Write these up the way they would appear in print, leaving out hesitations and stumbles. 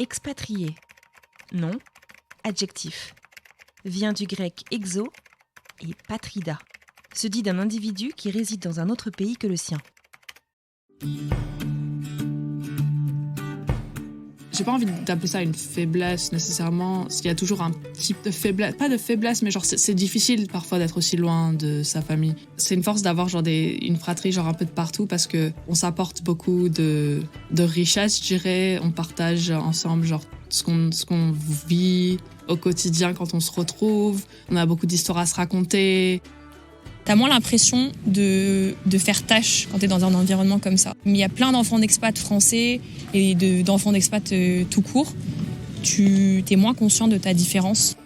Expatrié. Nom, adjectif. Vient du grec exo et patrida. Se dit d'un individu qui réside dans un autre pays que le sien. J'ai pas envie d'appeler ça une faiblesse nécessairement. Il y a toujours un type de faiblesse, pas de faiblesse, mais genre c'est difficile parfois d'être aussi loin de sa famille. C'est une force d'avoir genre une fratrie genre un peu de partout parce que on s'apporte beaucoup de richesse, je dirais. On partage ensemble genre ce qu'on vit au quotidien quand on se retrouve. On a beaucoup d'histoires à se raconter. T'as moins l'impression de faire tâche quand t'es dans un environnement comme ça. Mais il y a plein d'enfants d'expat français et d'enfants d'expat tout court. T'es moins conscient de ta différence.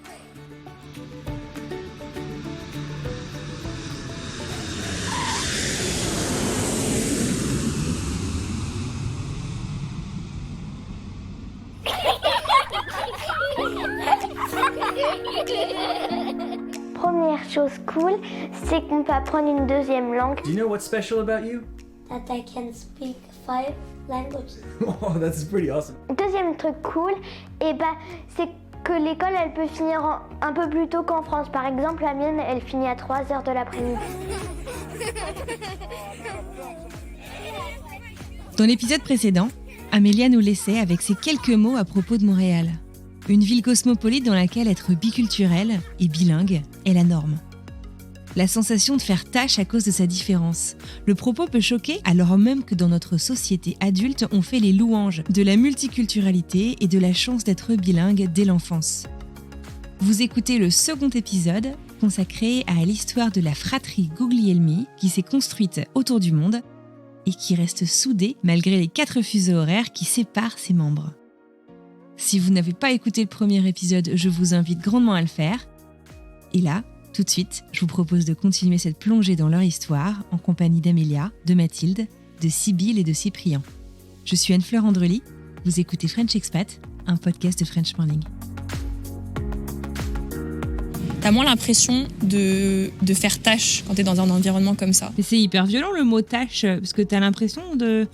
Première chose cool, c'est qu'on peut apprendre une deuxième langue. Do you know what's special about you? That I can speak 5 languages. Oh, that's pretty awesome. Deuxième truc cool, c'est que l'école, elle peut finir un peu plus tôt qu'en France. Par exemple, la mienne, elle finit à 3h de l'après-midi. Dans l'épisode précédent, Amélia nous laissait avec ces quelques mots à propos de Montréal. Une ville cosmopolite dans laquelle être biculturel et bilingue est la norme. La sensation de faire tâche à cause de sa différence. Le propos peut choquer alors même que dans notre société adulte, on fait les louanges de la multiculturalité et de la chance d'être bilingue dès l'enfance. Vous écoutez le second épisode consacré à l'histoire de la fratrie Guglielmi qui s'est construite autour du monde et qui reste soudée malgré les 4 fuseaux horaires qui séparent ses membres. Si vous n'avez pas écouté le premier épisode, je vous invite grandement à le faire. Et là, tout de suite, je vous propose de continuer cette plongée dans leur histoire en compagnie d'Amélia, de Mathilde, de Sybille et de Cyprien. Je suis Anne-Fleur Andrely, vous écoutez French Expat, un podcast de French Morning. T'as moins l'impression de faire tâche quand t'es dans un environnement comme ça. Mais c'est hyper violent le mot tâche, parce que t'as l'impression de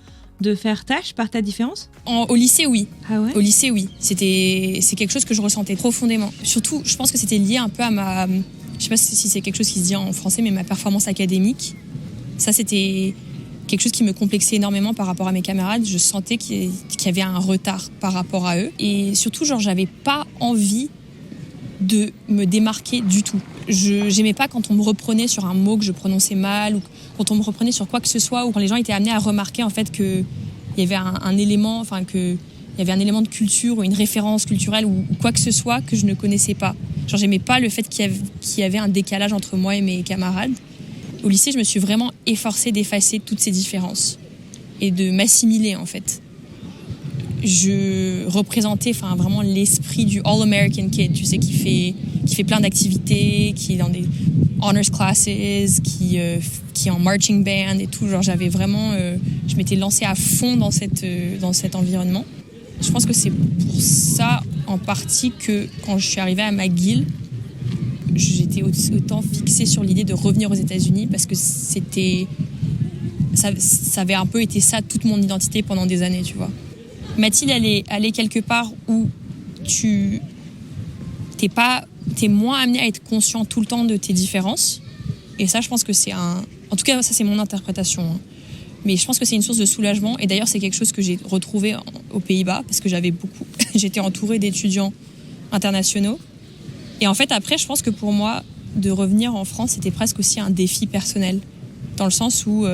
faire tâche par ta différence ? Au lycée, oui. Ah ouais ? Au lycée, oui. C'est quelque chose que je ressentais profondément. Surtout, je pense que c'était lié un peu à ma... Je sais pas si c'est quelque chose qui se dit en français, mais ma performance académique. Ça, c'était quelque chose qui me complexait énormément par rapport à mes camarades. Je sentais qu'il y avait un retard par rapport à eux. Et surtout, genre, j'avais pas envie de me démarquer du tout. J'aimais pas quand on me reprenait sur un mot que je prononçais mal ou quand on me reprenait sur quoi que ce soit ou quand les gens étaient amenés à remarquer en fait que il y avait un élément, enfin que il y avait un élément de culture ou une référence culturelle ou quoi que ce soit que je ne connaissais pas. Genre j'aimais pas le fait qu'il y avait un décalage entre moi et mes camarades. Au lycée, je me suis vraiment efforcée d'effacer toutes ces différences et de m'assimiler en fait. Je représentais vraiment l'esprit du all-American kid, tu sais, qui fait plein d'activités, qui est dans des honors classes, qui est en marching band et tout. Genre j'avais vraiment, je m'étais lancée à fond dans cet environnement. Je pense que c'est pour ça en partie que quand je suis arrivée à McGill, j'étais autant fixée sur l'idée de revenir aux États-Unis parce que ça avait un peu été ça toute mon identité pendant des années, tu vois. Mathilde, elle est quelque part où t'es moins amené à être conscient tout le temps de tes différences. Et ça, je pense que en tout cas, ça, c'est mon interprétation. Hein. Mais je pense que c'est une source de soulagement. Et d'ailleurs, c'est quelque chose que j'ai retrouvé aux Pays-Bas parce que j'étais entourée d'étudiants internationaux. Et en fait, après, je pense que pour moi, de revenir en France, c'était presque aussi un défi personnel. Dans le sens où,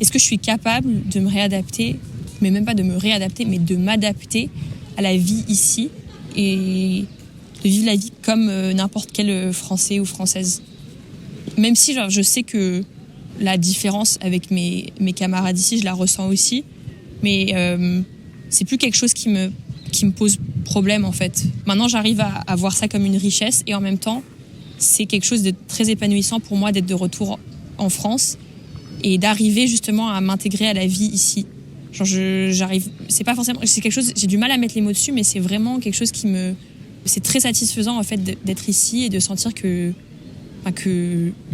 est-ce que je suis capable de me réadapter, mais même pas de me réadapter, mais de m'adapter à la vie ici et de vivre la vie comme n'importe quel Français ou Française. Même si genre, je sais que la différence avec mes camarades ici, je la ressens aussi, mais c'est plus quelque chose qui me pose problème en fait. Maintenant, j'arrive à voir ça comme une richesse et en même temps, c'est quelque chose de très épanouissant pour moi d'être de retour en France et d'arriver justement à m'intégrer à la vie ici. Genre c'est pas forcément, c'est quelque chose, j'ai du mal à mettre les mots dessus, mais c'est vraiment quelque chose c'est très satisfaisant en fait d'être ici et de sentir que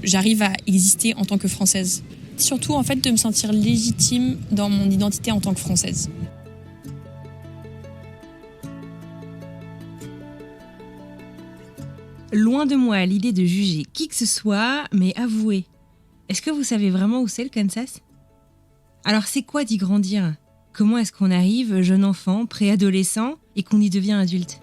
j'arrive à exister en tant que Française. Surtout en fait de me sentir légitime dans mon identité en tant que Française. Loin de moi l'idée de juger qui que ce soit, mais avouez, est-ce que vous savez vraiment où c'est le Kansas ? Alors c'est quoi d'y grandir ? Comment est-ce qu'on arrive, jeune enfant, préadolescent, et qu'on y devient adulte ?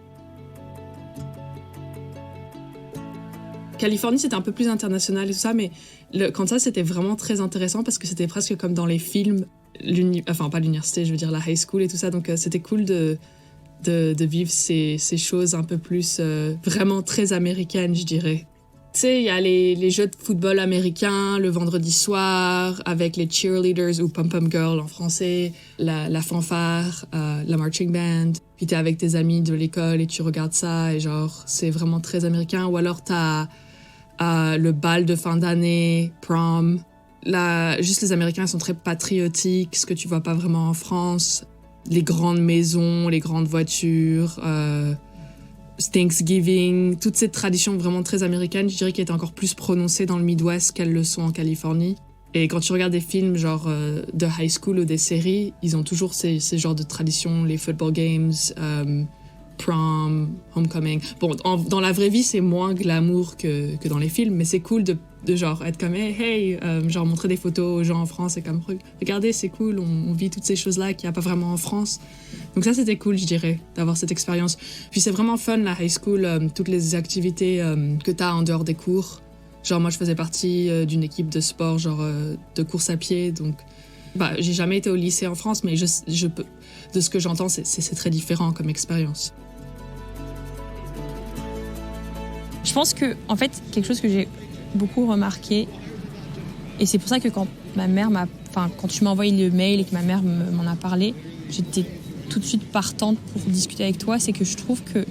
Californie, c'était un peu plus international et tout ça, mais le Kansas, c'était vraiment très intéressant parce que c'était presque comme dans les films, enfin pas l'université, je veux dire la high school et tout ça, donc c'était cool de vivre ces choses un peu plus vraiment très américaines, je dirais. Tu sais, il y a les jeux de football américains le vendredi soir avec les cheerleaders ou pom-pom girl en français, la fanfare, la marching band. Puis t'es avec tes amis de l'école et tu regardes ça et genre, c'est vraiment très américain. Ou alors t'as le bal de fin d'année, prom. Là, juste les Américains sont très patriotiques, ce que tu vois pas vraiment en France. Les grandes maisons, les grandes voitures, Thanksgiving, toutes ces traditions vraiment très américaines, je dirais qu'elles étaient encore plus prononcées dans le Midwest qu'elles le sont en Californie. Et quand tu regardes des films genre de high school ou des séries, ils ont toujours ces genres de traditions, les football games, prom, homecoming. Bon, dans la vraie vie, c'est moins glamour que dans les films, mais c'est cool de genre être comme hey, genre montrer des photos aux gens en France et comme regardez, c'est cool, on vit toutes ces choses-là qu'il n'y a pas vraiment en France. Donc ça, c'était cool, je dirais, d'avoir cette expérience. Puis c'est vraiment fun, la high school, toutes les activités que t'as en dehors des cours. Genre moi, je faisais partie d'une équipe de sport, genre de course à pied, donc j'ai jamais été au lycée en France, mais je peux, de ce que j'entends, c'est très différent comme expérience. Je pense que, en fait, quelque chose que j'ai beaucoup remarqué, et c'est pour ça que quand tu m'as envoyé le mail et que ma mère m'en a parlé, j'étais tout de suite partante pour discuter avec toi, c'est que je trouve que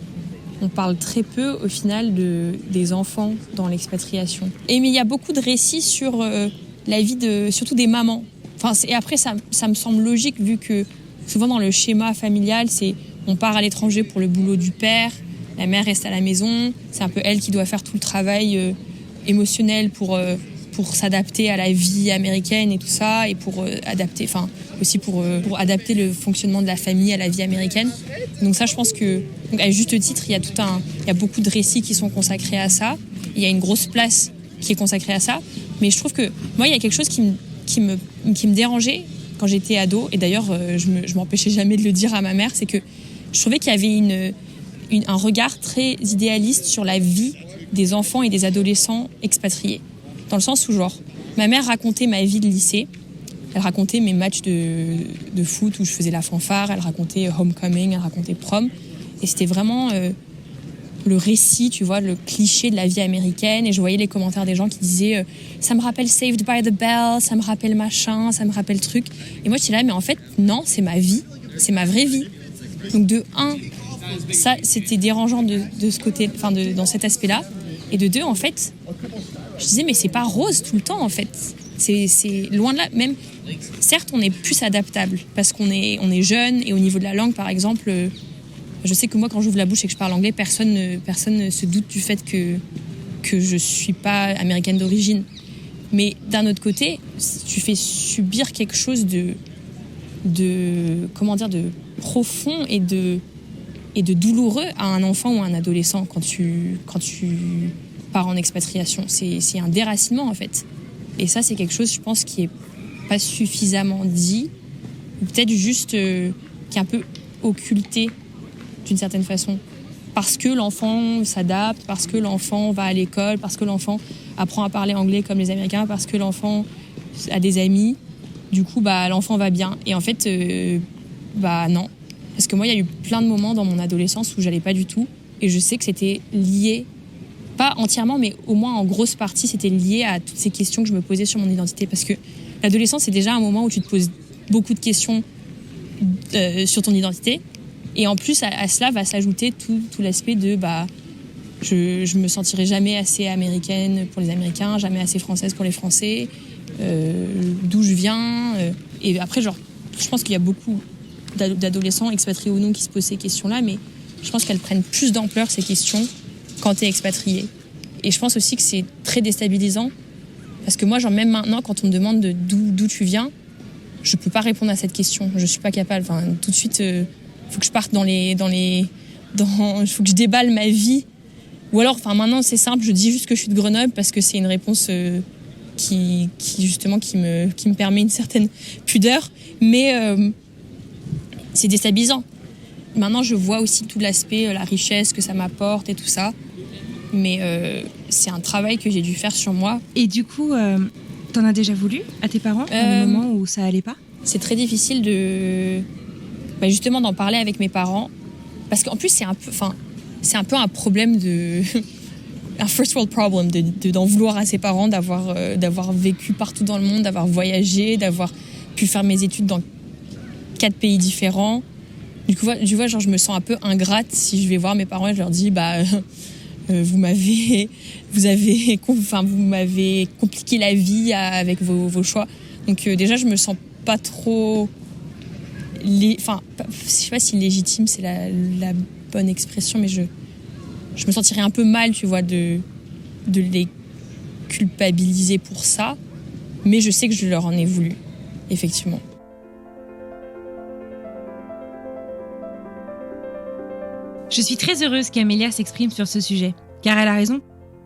on parle très peu au final des enfants dans l'expatriation. Mais il y a beaucoup de récits sur la vie surtout des mamans. Et après ça me semble logique vu que souvent dans le schéma familial, c'est on part à l'étranger pour le boulot du père, la mère reste à la maison, c'est un peu elle qui doit faire tout le travail émotionnel pour s'adapter à la vie américaine et tout ça, et pour adapter le fonctionnement de la famille à la vie américaine. Donc ça, je pense que, donc à juste titre, il y a beaucoup de récits qui sont consacrés à ça. Il y a une grosse place qui est consacrée à ça. Mais je trouve que moi, il y a quelque chose qui me dérangeait quand j'étais ado. Et d'ailleurs, je m'empêchais jamais de le dire à ma mère, c'est que je trouvais qu'il y avait un regard très idéaliste sur la vie des enfants et des adolescents expatriés. Dans le sens où, genre, ma mère racontait ma vie de lycée, elle racontait mes matchs de foot où je faisais la fanfare, elle racontait homecoming, elle racontait prom, et c'était vraiment le récit, tu vois, le cliché de la vie américaine, et je voyais les commentaires des gens qui disaient ça me rappelle Saved by the Bell, ça me rappelle machin, ça me rappelle truc, et moi j'étais là, mais en fait, non, c'est ma vie, c'est ma vraie vie. Donc de un, ça, c'était dérangeant de ce côté, dans cet aspect-là, et de deux, en fait, je disais, mais c'est pas rose tout le temps, en fait. C'est loin de là. Même, certes, on est plus adaptable parce qu'on est jeune, et au niveau de la langue, par exemple, je sais que moi, quand j'ouvre la bouche et que je parle anglais, personne ne se doute du fait que je suis pas américaine d'origine. Mais d'un autre côté, tu fais subir quelque chose de profond et de douloureux à un enfant ou à un adolescent quand tu pars en expatriation. C'est un déracinement, en fait. Et ça, c'est quelque chose, je pense, qui est pas suffisamment dit, ou peut-être juste qui est un peu occulté d'une certaine façon. Parce que l'enfant s'adapte, parce que l'enfant va à l'école, parce que l'enfant apprend à parler anglais comme les Américains, parce que l'enfant a des amis, du coup, l'enfant va bien. Et en fait, non. Parce que moi, il y a eu plein de moments dans mon adolescence où j'allais pas du tout, et je sais que c'était lié, pas entièrement, mais au moins en grosse partie, c'était lié à toutes ces questions que je me posais sur mon identité. Parce que l'adolescence, c'est déjà un moment où tu te poses beaucoup de questions sur ton identité. Et en plus, à cela va s'ajouter tout l'aspect de je me sentirai jamais assez américaine pour les Américains, jamais assez française pour les Français, d'où je viens. Et après, genre, je pense qu'il y a beaucoup d'adolescents, expatriés ou non, qui se posent ces questions-là, mais je pense qu'elles prennent plus d'ampleur, ces questions, quand tu es expatrié. Et je pense aussi que c'est très déstabilisant, parce que moi, genre, même maintenant, quand on me demande d'où tu viens, je peux pas répondre à cette question. Je suis pas capable. Enfin, tout de suite, faut que je parte faut que je déballe ma vie Ou alors, maintenant c'est simple, je dis juste que je suis de Grenoble parce que c'est une réponse qui me permet une certaine pudeur, mais c'est déstabilisant. Maintenant, je vois aussi tout l'aspect, la richesse que ça m'apporte et tout ça, mais c'est un travail que j'ai dû faire sur moi. Et du coup, t'en as déjà voulu à tes parents à un moment où ça allait pas? C'est très difficile justement d'en parler avec mes parents, parce qu'en plus c'est un peu un problème un first world problem d'en vouloir à ses parents d'avoir vécu partout dans le monde, d'avoir voyagé, d'avoir pu faire mes études dans 4 pays différents. Du coup, genre, je me sens un peu ingrate si je vais voir mes parents et je leur dis vous m'avez compliqué la vie avec vos choix. Donc déjà je me sens pas trop je sais pas si légitime c'est la bonne expression, mais je me sentirais un peu mal, tu vois, de les culpabiliser pour ça, mais je sais que je leur en ai voulu, effectivement. Je suis très heureuse qu'Amélia s'exprime sur ce sujet, car elle a raison.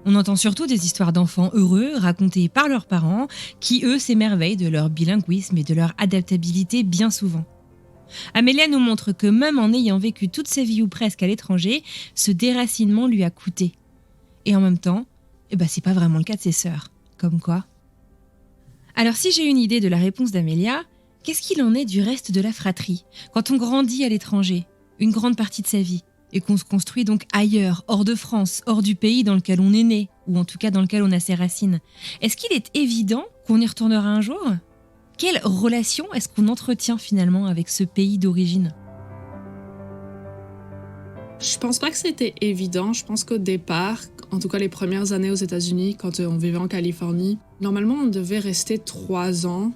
On entend surtout des histoires d'enfants heureux racontées par leurs parents, qui eux s'émerveillent de leur bilinguisme et de leur adaptabilité bien souvent. Amélia nous montre que même en ayant vécu toute sa vie ou presque à l'étranger, ce déracinement lui a coûté. Et en même temps, c'est pas vraiment le cas de ses sœurs. Comme quoi. Alors si j'ai une idée de la réponse d'Amélia, qu'est-ce qu'il en est du reste de la fratrie, quand on grandit à l'étranger, une grande partie de sa vie, et qu'on se construit donc ailleurs, hors de France, hors du pays dans lequel on est né, ou en tout cas dans lequel on a ses racines? Est-ce qu'il est évident qu'on y retournera un jour ? Quelle relation est-ce qu'on entretient finalement avec ce pays d'origine ? Je pense pas que c'était évident. Je pense qu'au départ, en tout cas les premières années aux États-Unis, quand on vivait en Californie, normalement on devait rester 3 ans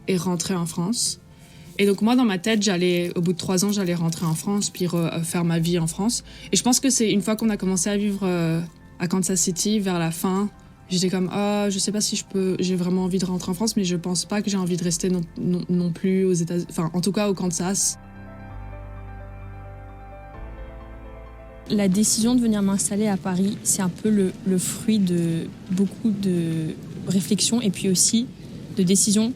et rentrer en France. Et donc moi dans ma tête, au bout de 3 ans, j'allais rentrer en France puis faire ma vie en France. Et je pense que c'est une fois qu'on a commencé à vivre à Kansas City, vers la fin, j'étais comme je sais pas si j'ai vraiment envie de rentrer en France, mais je pense pas que j'ai envie de rester non plus aux États-Unis, enfin en tout cas au Kansas. La décision de venir m'installer à Paris, c'est un peu le fruit de beaucoup de réflexions et puis aussi de décisions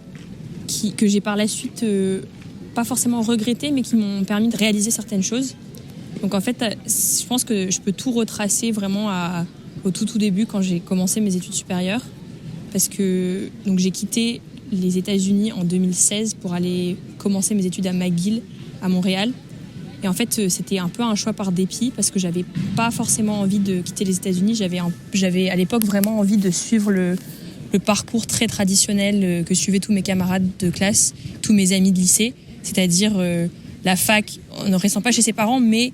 que j'ai par la suite pas forcément regrettées, mais qui m'ont permis de réaliser certaines choses. Donc en fait, je pense que je peux tout retracer vraiment au tout début quand j'ai commencé mes études supérieures, parce que donc j'ai quitté les États-Unis en 2016 pour aller commencer mes études à McGill à Montréal. Et en fait, c'était un peu un choix par dépit parce que j'avais pas forcément envie de quitter les États-Unis. J'avais à l'époque vraiment envie de suivre le parcours très traditionnel que suivaient tous mes camarades de classe, tous mes amis de lycée, c'est-à-dire la fac, ne restant pas chez ses parents, mais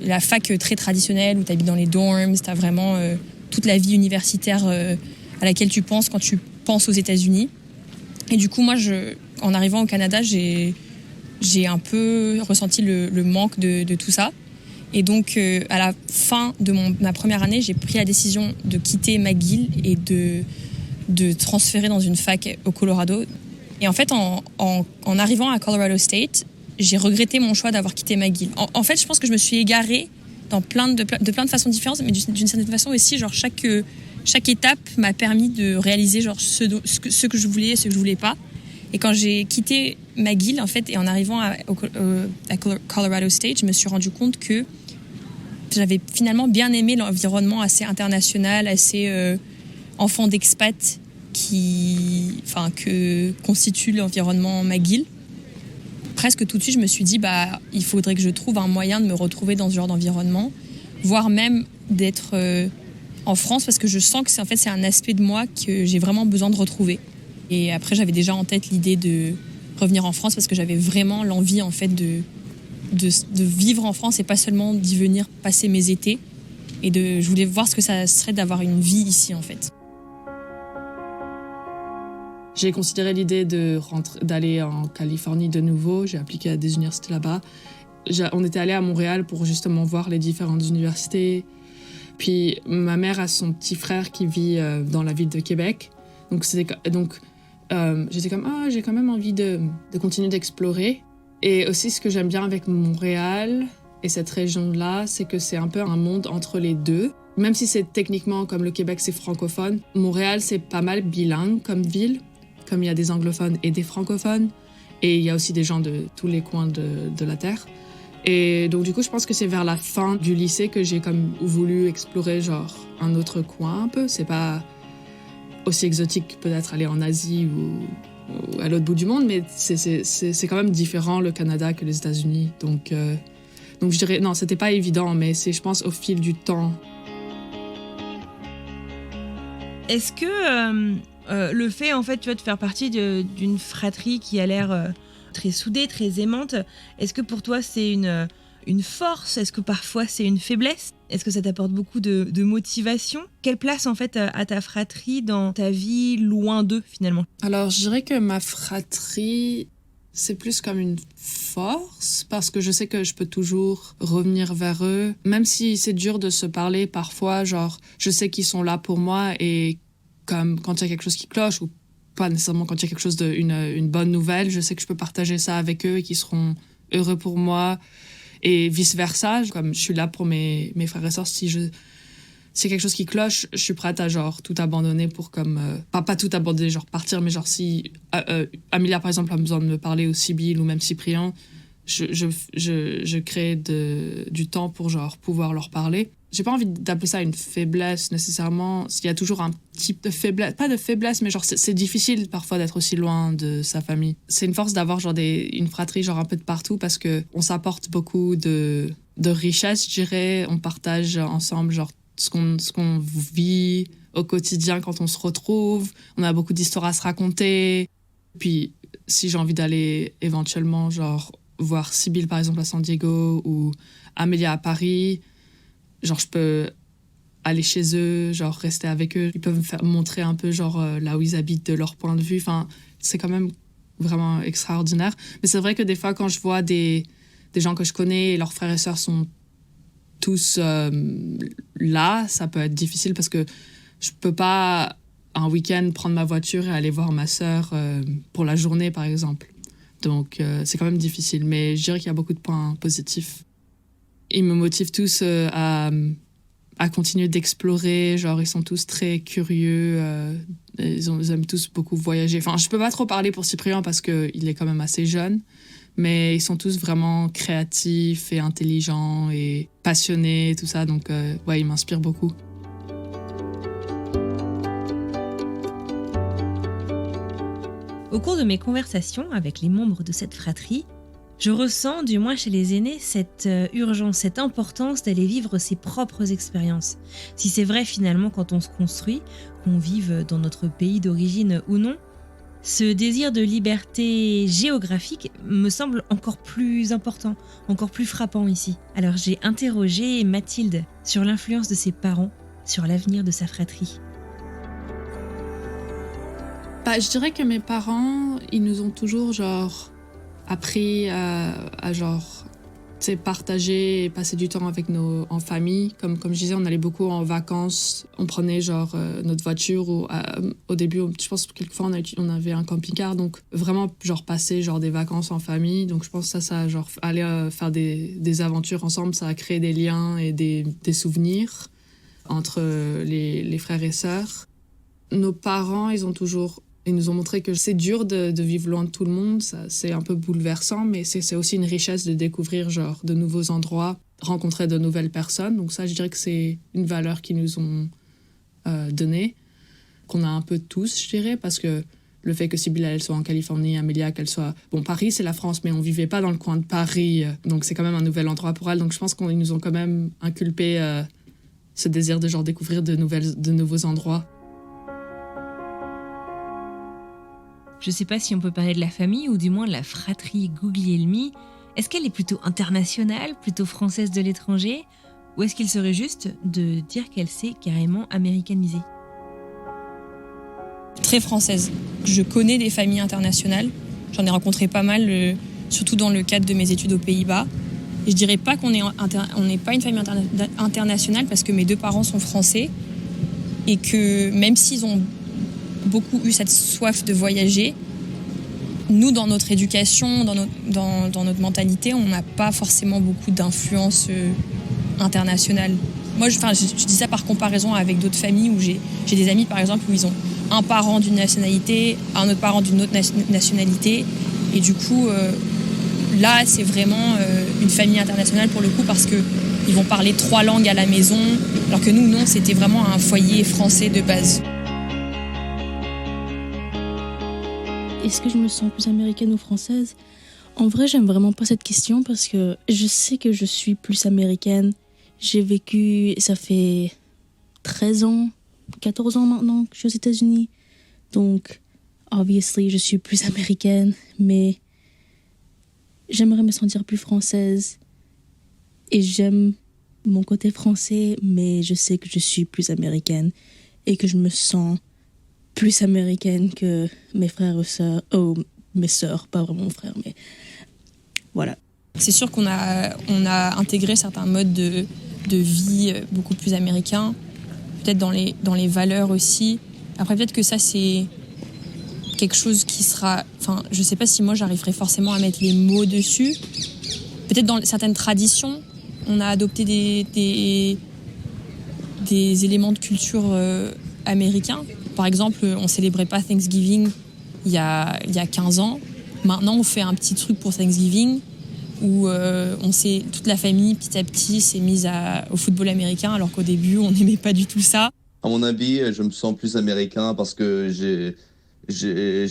la fac très traditionnelle où tu habites dans les dorms, tu as vraiment toute la vie universitaire à laquelle tu penses quand tu penses aux États-Unis. Et du coup, moi, en arrivant au Canada, j'ai un peu ressenti le manque de tout ça. Et donc, à la fin de ma première année, j'ai pris la décision de quitter McGill et de transférer dans une fac au Colorado. Et en fait, en arrivant à Colorado State, j'ai regretté mon choix d'avoir quitté McGill. En fait, je pense que je me suis égarée dans plein de façons différentes, mais d'une certaine façon aussi, genre chaque étape m'a permis de réaliser genre ce que je voulais et ce que je voulais pas. Et quand j'ai quitté McGill, en fait, et en arrivant à Colorado State, je me suis rendu compte que j'avais finalement bien aimé l'environnement assez international, assez enfant d'expat que constitue l'environnement McGill. Presque tout de suite, je me suis dit, il faudrait que je trouve un moyen de me retrouver dans ce genre d'environnement, voire même d'être en France, parce que je sens que c'est un aspect de moi que j'ai vraiment besoin de retrouver. Et après, j'avais déjà en tête l'idée de revenir en France parce que j'avais vraiment l'envie, en fait, de vivre en France et pas seulement d'y venir passer mes étés. Et je voulais voir ce que ça serait d'avoir une vie ici, en fait. J'ai considéré l'idée d'aller en Californie de nouveau. J'ai appliqué à des universités là-bas. On était allé à Montréal pour justement voir les différentes universités. Puis ma mère a son petit frère qui vit dans la ville de Québec. Donc j'étais comme j'ai quand même envie de continuer d'explorer. Et aussi ce que j'aime bien avec Montréal, et cette région-là, c'est que c'est un peu un monde entre les deux. Même si c'est techniquement, comme le Québec, c'est francophone, Montréal, c'est pas mal bilingue comme ville, comme il y a des anglophones et des francophones, et il y a aussi des gens de tous les coins de la Terre. Et donc du coup, je pense que c'est vers la fin du lycée que j'ai comme voulu explorer genre un autre coin un peu. C'est pas aussi exotique que peut-être aller en Asie ou à l'autre bout du monde, mais c'est quand même différent le Canada que les États-Unis. Donc je dirais, non, c'était pas évident, mais c'est, je pense, au fil du temps. Est-ce que le fait, en fait, tu vois, de faire partie d'une fratrie qui a l'air très soudée, très aimante, est-ce que pour toi c'est une force? Est-ce que parfois c'est une faiblesse? Est-ce que ça t'apporte beaucoup de motivation? Quelle place en fait a ta fratrie dans ta vie loin d'eux finalement? Alors je dirais que ma fratrie, c'est plus comme une force parce que je sais que je peux toujours revenir vers eux. Même si c'est dur de se parler parfois, genre je sais qu'ils sont là pour moi et comme quand il y a quelque chose qui cloche ou pas nécessairement quand il y a quelque chose une bonne nouvelle, je sais que je peux partager ça avec eux et qu'ils seront heureux pour moi et vice-versa. Comme je suis là pour mes frères et sœurs, si y a quelque chose qui cloche, je suis prête à genre tout abandonner pour comme... pas tout abandonner, genre partir, mais genre si Amelia par exemple a besoin de me parler ou Sibylle ou même Cyprien, je crée du temps pour genre pouvoir leur parler. J'ai pas envie d'appeler ça une faiblesse nécessairement. Il y a toujours un type de faiblesse, pas de faiblesse, mais genre c'est difficile parfois d'être aussi loin de sa famille. C'est une force d'avoir genre une fratrie genre un peu de partout parce que on s'apporte beaucoup de richesse, je dirais. On partage ensemble genre ce qu'on vit au quotidien quand on se retrouve. On a beaucoup d'histoires à se raconter. Puis si j'ai envie d'aller éventuellement genre voir Sibylle par exemple à San Diego ou Amélia à Paris, genre je peux aller chez eux, genre rester avec eux. Ils peuvent me faire montrer un peu genre là où ils habitent de leur point de vue. Enfin, c'est quand même vraiment extraordinaire. Mais c'est vrai que des fois quand je vois des gens que je connais et leurs frères et sœurs sont tous là, ça peut être difficile parce que je peux pas un week-end prendre ma voiture et aller voir ma sœur pour la journée par exemple. Donc c'est quand même difficile, mais je dirais qu'il y a beaucoup de points positifs. Ils me motivent tous à continuer d'explorer. Genre, ils sont tous très curieux. Ils aiment tous beaucoup voyager. Enfin, je peux pas trop parler pour Cyprien parce qu'il est quand même assez jeune. Mais ils sont tous vraiment créatifs et intelligents et passionnés et tout ça. Donc, ouais, ils m'inspirent beaucoup. Au cours de mes conversations avec les membres de cette fratrie, je ressens, du moins chez les aînés, cette urgence, cette importance d'aller vivre ses propres expériences. Si c'est vrai finalement quand on se construit, qu'on vive dans notre pays d'origine ou non, ce désir de liberté géographique me semble encore plus important, encore plus frappant ici. Alors j'ai interrogé Mathilde sur l'influence de ses parents sur l'avenir de sa fratrie. Je dirais que mes parents, ils nous ont toujours genre appris à genre, tu sais, partager et passer du temps avec en famille. Comme je disais, on allait beaucoup en vacances. On prenait genre notre voiture au début, je pense que quelquefois on avait un camping-car. Donc vraiment genre passer genre des vacances en famille. Donc je pense que ça genre aller faire des aventures ensemble, ça a créé des liens et des souvenirs entre les frères et sœurs. Nos parents, ils nous ont montré que c'est dur de vivre loin de tout le monde. Ça, c'est un peu bouleversant, mais c'est aussi une richesse de découvrir genre, de nouveaux endroits, rencontrer de nouvelles personnes. Donc ça, je dirais que c'est une valeur qu'ils nous ont donnée, qu'on a un peu tous, je dirais, parce que le fait que Sibylle, elle soit en Californie, Amélia, qu'elle soit... Bon, Paris, c'est la France, mais on vivait pas dans le coin de Paris, donc c'est quand même un nouvel endroit pour elle. Donc je pense qu'ils nous ont quand même inculpé ce désir de genre, découvrir de nouveaux endroits. Je ne sais pas si on peut parler de la famille ou du moins de la fratrie Guglielmi. Est-ce qu'elle est plutôt internationale, plutôt française de l'étranger? Ou est-ce qu'il serait juste de dire qu'elle s'est carrément américanisée? Très française. Je connais des familles internationales. J'en ai rencontré pas mal, surtout dans le cadre de mes études aux Pays-Bas. Et je dirais pas qu'on n'est pas une famille internationale parce que mes deux parents sont français et que même s'ils ont beaucoup eu cette soif de voyager, nous, dans notre éducation, dans notre mentalité, on n'a pas forcément beaucoup d'influence internationale. Moi, je dis ça par comparaison avec d'autres familles où j'ai des amis, par exemple, où ils ont un parent d'une nationalité, un autre parent d'une autre nationalité. Et du coup, là, c'est vraiment une famille internationale pour le coup parce qu'ils vont parler 3 langues à la maison, alors que nous, non, c'était vraiment un foyer français de base. Est-ce que je me sens plus américaine ou française ? En vrai, j'aime vraiment pas cette question parce que je sais que je suis plus américaine. J'ai vécu, ça fait 13 ans, 14 ans maintenant que je suis aux États-Unis. Donc, obviously, je suis plus américaine, mais j'aimerais me sentir plus française. Et j'aime mon côté français, mais je sais que je suis plus américaine et que je me sens plus américaine que mes frères et sœurs. Oh, mes sœurs, pas vraiment mon frère, mais voilà. C'est sûr qu'on a intégré certains modes de vie beaucoup plus américains, peut-être dans les valeurs aussi. Après, peut-être que ça, c'est quelque chose qui sera... Enfin, je sais pas si moi, j'arriverai forcément à mettre les mots dessus. Peut-être dans certaines traditions, on a adopté des éléments de culture américains. Par exemple, on célébrait pas Thanksgiving il y a 15 ans. Maintenant, on fait un petit truc pour Thanksgiving où toute la famille, petit à petit, s'est mise au football américain, alors qu'au début, on n'aimait pas du tout ça. À mon avis, je me sens plus américain parce que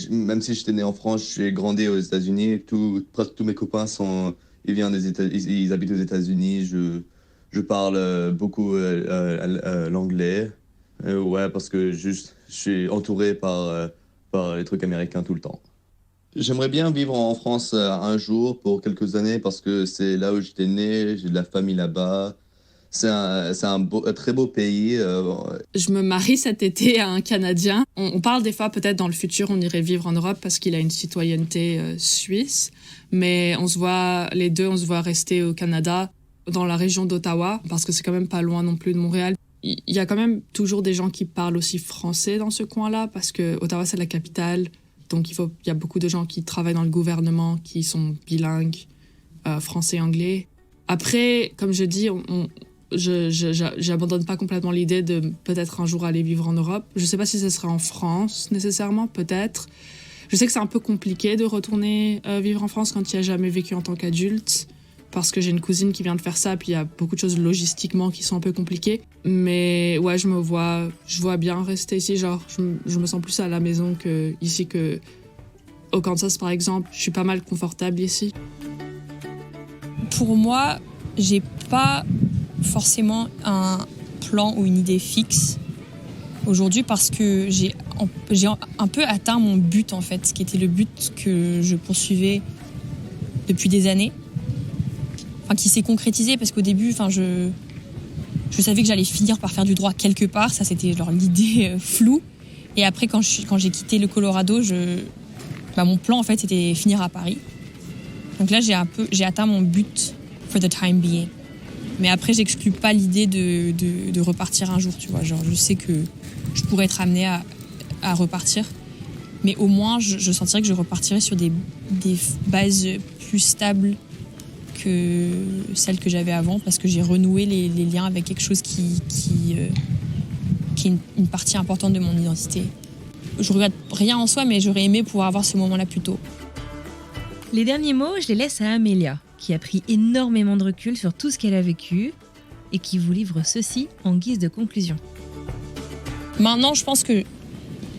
même si j'étais né en France, j'ai grandi aux États-Unis. Presque tous mes copains ils habitent aux États-Unis. Je parle beaucoup l'anglais. Ouais, parce que je suis entouré par les trucs américains tout le temps. J'aimerais bien vivre en France un jour pour quelques années parce que c'est là où j'étais né, j'ai de la famille là-bas. C'est un très beau pays. Je me marie cet été à un Canadien. On parle des fois, peut-être dans le futur, on irait vivre en Europe parce qu'il a une citoyenneté suisse. Mais on se voit rester au Canada, dans la région d'Ottawa, parce que c'est quand même pas loin non plus de Montréal. Il y a quand même toujours des gens qui parlent aussi français dans ce coin-là, parce que Ottawa, c'est la capitale. Donc, il y a beaucoup de gens qui travaillent dans le gouvernement, qui sont bilingues, français et anglais. Après, comme je dis, j'abandonne pas complètement l'idée de peut-être un jour aller vivre en Europe. Je sais pas si ce serait en France, nécessairement, peut-être. Je sais que c'est un peu compliqué de retourner vivre en France quand tu n'as jamais vécu en tant qu'adulte, parce que j'ai une cousine qui vient de faire ça, puis il y a beaucoup de choses logistiquement qui sont un peu compliquées. Mais ouais, je vois bien rester ici. Genre, je me sens plus à la maison ici qu'au Kansas, par exemple. Je suis pas mal confortable ici. Pour moi, j'ai pas forcément un plan ou une idée fixe aujourd'hui parce que j'ai un peu atteint mon but, en fait, ce qui était le but que je poursuivais depuis des années. Enfin, qui s'est concrétisé parce qu'au début, je savais que j'allais finir par faire du droit quelque part. Ça, c'était genre l'idée floue. Et après, quand j'ai quitté le Colorado, mon plan, en fait, c'était finir à Paris. Donc là, j'ai atteint mon but for the time being. Mais après, j'exclus pas l'idée de repartir un jour, tu vois. Genre, je sais que je pourrais être amenée à repartir. Mais au moins, je sentirais que je repartirais sur des bases plus stables que celles que j'avais avant, parce que j'ai renoué les liens avec quelque chose qui est une partie importante de mon identité. Je regrette rien en soi, mais j'aurais aimé pouvoir avoir ce moment-là plus tôt. Les derniers mots, je les laisse à Amélia, qui a pris énormément de recul sur tout ce qu'elle a vécu et qui vous livre ceci en guise de conclusion. Maintenant, je pense que,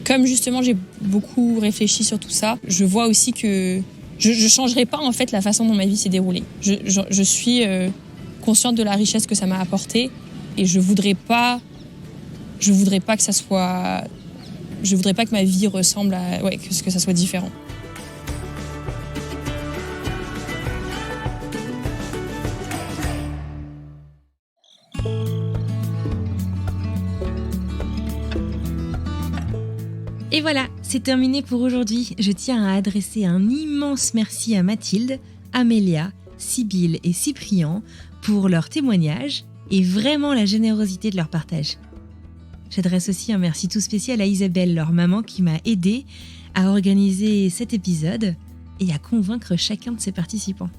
comme justement j'ai beaucoup réfléchi sur tout ça, je vois aussi que je ne changerai pas en fait la façon dont ma vie s'est déroulée. Je suis consciente de la richesse que ça m'a apporté et je voudrais pas que ça soit... Je voudrais pas que ma vie ressemble à... Ouais, que ça soit différent. Et voilà, c'est terminé pour aujourd'hui. Je tiens à adresser un immense merci à Mathilde, Amélia, Sybille et Cyprien pour leur témoignage et vraiment la générosité de leur partage. J'adresse aussi un merci tout spécial à Isabelle, leur maman, qui m'a aidée à organiser cet épisode. et à convaincre chacun de ses participants.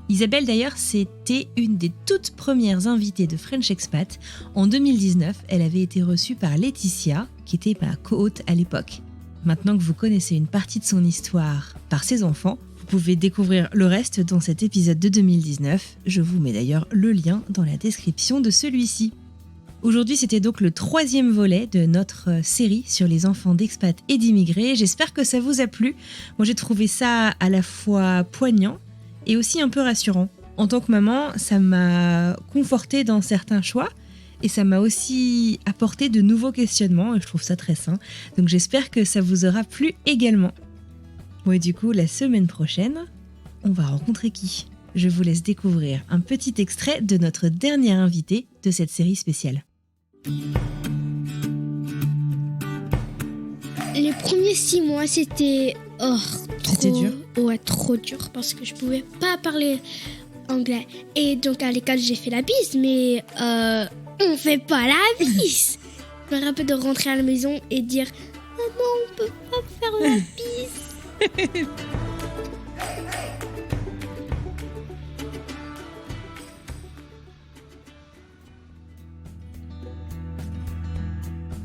Isabelle d'ailleurs, c'était une des toutes premières invitées de French Expat. En 2019, elle avait été reçue par Laetitia, qui était ma co-hôte à l'époque. Maintenant que vous connaissez une partie de son histoire par ses enfants, vous pouvez découvrir le reste dans cet épisode de 2019. Je vous mets d'ailleurs le lien dans la description de celui-ci. Aujourd'hui, c'était donc le 3e volet de notre série sur les enfants d'expats et d'immigrés. J'espère que ça vous a plu. Moi, j'ai trouvé ça à la fois poignant et aussi un peu rassurant. En tant que maman, ça m'a confortée dans certains choix et ça m'a aussi apporté de nouveaux questionnements et je trouve ça très sain. Donc j'espère que ça vous aura plu également. Bon, et du coup, la semaine prochaine, on va rencontrer qui ? Je vous laisse découvrir un petit extrait de notre dernière invitée de cette série spéciale. Les premiers 6 mois, c'était C'était dur. Ouais, trop dur parce que je pouvais pas parler anglais. Et donc à l'école, j'ai fait la bise, mais on fait pas la bise. Je me rappelle de rentrer à la maison et dire « Oh non, on peut pas faire la bise !»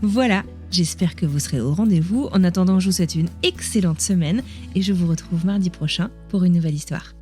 Voilà, j'espère que vous serez au rendez-vous. En attendant, je vous souhaite une excellente semaine et je vous retrouve mardi prochain pour une nouvelle histoire.